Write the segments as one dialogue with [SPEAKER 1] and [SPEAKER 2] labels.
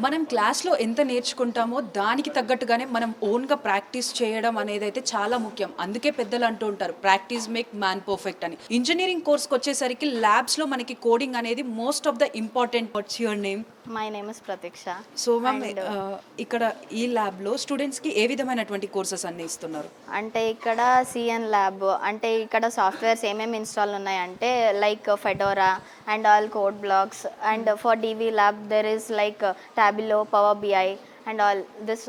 [SPEAKER 1] మనం క్లాస్‌లో ఎంత నేర్చుకుంటామో దానికి తగ్గట్టుగానే మనం ఓన్‌గా ప్రాక్టీస్ చేయడం అనేదైతే చాలా ముఖ్యం. అందుకే పెద్దలు అంటూ ఉంటారు ప్రాక్టీస్ మేక్ మ్యాన్ పర్ఫెక్ట్ అని. ఇంజినీరింగ్ కోర్స్‌కొచ్చేసరికి ల్యాబ్స్‌లో మనకి కోడింగ్ అనేది most of the important. What's your name?
[SPEAKER 2] My name is Prateeksha.
[SPEAKER 1] So ma'am
[SPEAKER 2] and
[SPEAKER 1] ఇక్కడ ఈ ల్యాబ్‌లో స్టూడెంట్స్‌కి ఏ విధమైనటువంటి కోర్సెస్ అన్నీ ఇస్తున్నారు?
[SPEAKER 2] అంటే ఇక్కడ సిఎన్ ల్యాబ్ అంటే ఇక్కడ సాఫ్ట్వేర్స్ ఏమేమి ఇన్స్టాల్ ఉన్నాయంటే like Fedora and all code blocks and for DV lab there is like Tableau power BI and all this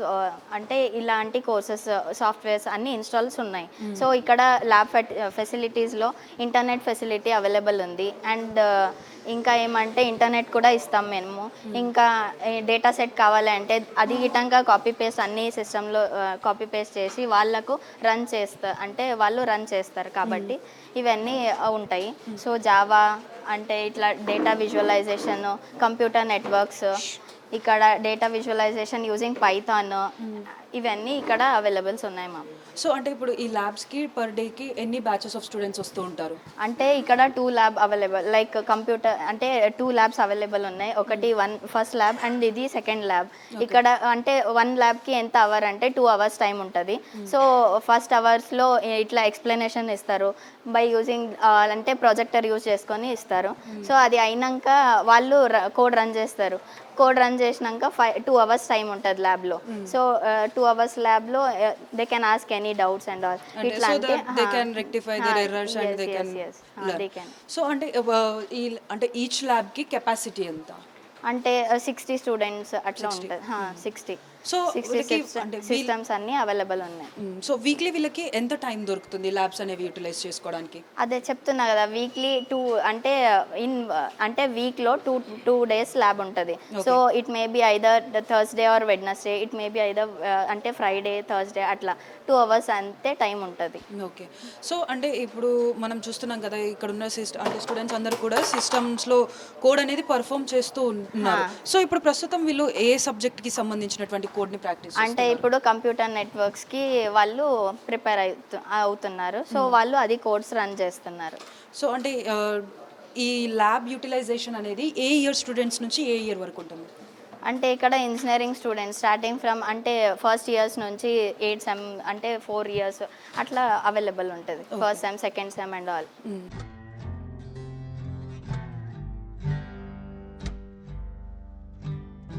[SPEAKER 2] అంటే ఇలాంటి కోర్సెస్ సాఫ్ట్వేర్స్ అన్ని ఇన్స్టాల్స్ ఉన్నాయి. సో ఇక్కడ ల్యాబ్ ఫెసిలిటీస్లో ఇంటర్నెట్ ఫెసిలిటీ అవైలబుల్ ఉంది అండ్ ఇంకా ఏమంటే ఇంటర్నెట్ కూడా ఇస్తాం మేము. ఇంకా డేటా సెట్ కావాలంటే అది గిటంగా కాపీ పేస్ట్ అన్ని సిస్టంలో కాపీ పేస్ట్ చేసి వాళ్ళకు రన్ చేస్తారు, అంటే వాళ్ళు రన్ చేస్తారు కాబట్టి ఇవన్నీ ఉంటాయి. సో జావా అంటే ఇట్లా డేటా విజువలైజేషన్, కంప్యూటర్ నెట్వర్క్స్, ఇక్కడ డేటా విజువలైజేషన్ యూజింగ్ పైథాన్, ఇవన్నీ ఇక్కడ అవైలబుల్స్ ఉన్నాయి మ్యామ్.
[SPEAKER 1] సో అంటే ఇప్పుడు ఈ ల్యాబ్స్‌కి పర్ డేకి ఎన్ని బ్యాచెస్ ఆఫ్ స్టూడెంట్స్ వస్తూ ఉంటారు?
[SPEAKER 2] అంటే ఇక్కడ 2 ల్యాబ్ అవైలబుల్ లైక్ కంప్యూటర్ అంటే 2 ల్యాబ్స్ అవైలబుల్ ఉన్నాయి. ఒకటి ఫస్ట్ ల్యాబ్ అండ్ ఇది సెకండ్ ల్యాబ్. ఇక్కడ అంటే 1 ల్యాబ్కి ఎంత అవర్ అంటే 2 అవర్స్ టైం ఉంటుంది. సో ఫస్ట్ అవర్స్లో ఇట్లా ఎక్స్ప్లెనేషన్ ఇస్తారు బై యూజింగ్ అంటే ప్రొజెక్టర్ యూజ్ చేసుకొని ఇస్తారు. సో అది అయినాక వాళ్ళు కోడ్ రన్ చేస్తారు. కోడ్ రన్ చేసినాక 2 అవర్స్ టైం ఉంటుంది ల్యాబ్లో. సో 2 అవర్స్ ల్యాబ్లో they can ask any doubts and all ఇట్లా
[SPEAKER 1] so that they can rectify their errors and they can
[SPEAKER 2] they can.
[SPEAKER 1] So అంటే ఈ అంటే ఈచ్ ల్యాబ్‌కి కెపాసిటీ ఎంత?
[SPEAKER 2] అంటే 60 స్టూడెంట్స్ అట్లా ఉంటుంది. 60
[SPEAKER 1] సో
[SPEAKER 2] 60
[SPEAKER 1] అంటే
[SPEAKER 2] సిస్టమ్స్ అన్నీ అవైలబుల్ ఉన్నాయి.
[SPEAKER 1] సో వీక్లీ వీళ్ళకి ఎంత టైం దొరుకుతుంది ల్యాబ్స్ అనేవి యూటిలైజ్ చేసుకోవడానికి?
[SPEAKER 2] అదే చెప్తున్నా కదా, వీక్లీ 2 అంటే అంటే వీక్లో 2 డేస్ ల్యాబ్ ఉంటుంది. So it may be either Thursday or Wednesday, it may be either అంటే ఫ్రైడే థర్స్డే అట్లా 2 అవర్స్ అంతే టైం ఉంటుంది.
[SPEAKER 1] ఓకే. సో అంటే ఇప్పుడు మనం చూస్తున్నాం కదా ఇక్కడ ఉన్న అంటే స్టూడెంట్స్ అందరూ కూడా సిస్టమ్స్‌లో కోడ్ అనేది పర్ఫామ్ చేస్తూ ఉన్నారు. సో ఇప్పుడు ప్రస్తుతం వీళ్ళు ఏ సబ్జెక్ట్‌కి సంబంధించినటువంటి కోడ్‌ని ప్రాక్టీస్
[SPEAKER 2] అంటే
[SPEAKER 1] చేస్తున్నారు?
[SPEAKER 2] ఇప్పుడు కంప్యూటర్ నెట్వర్క్స్కి వాళ్ళు ప్రిపేర్ అవుతున్నారు. సో వాళ్ళు అది కోడ్స్ రన్ చేస్తున్నారు.
[SPEAKER 1] సో అంటే ఈ ల్యాబ్ యూటిలైజేషన్ అనేది ఏ ఇయర్ స్టూడెంట్స్ నుంచి ఏ ఇయర్ వరకు ఉంటుంది?
[SPEAKER 2] అంటే ఇక్కడ ఇంజనీరింగ్ స్టూడెంట్స్ స్టార్టింగ్ ఫ్రమ్ అంటే ఫస్ట్ ఇయర్స్ నుంచి 8 సెమ్ అంటే 4 ఇయర్స్ అట్లా అవైలబుల్ ఉంటుంది. First sem, second sem and all.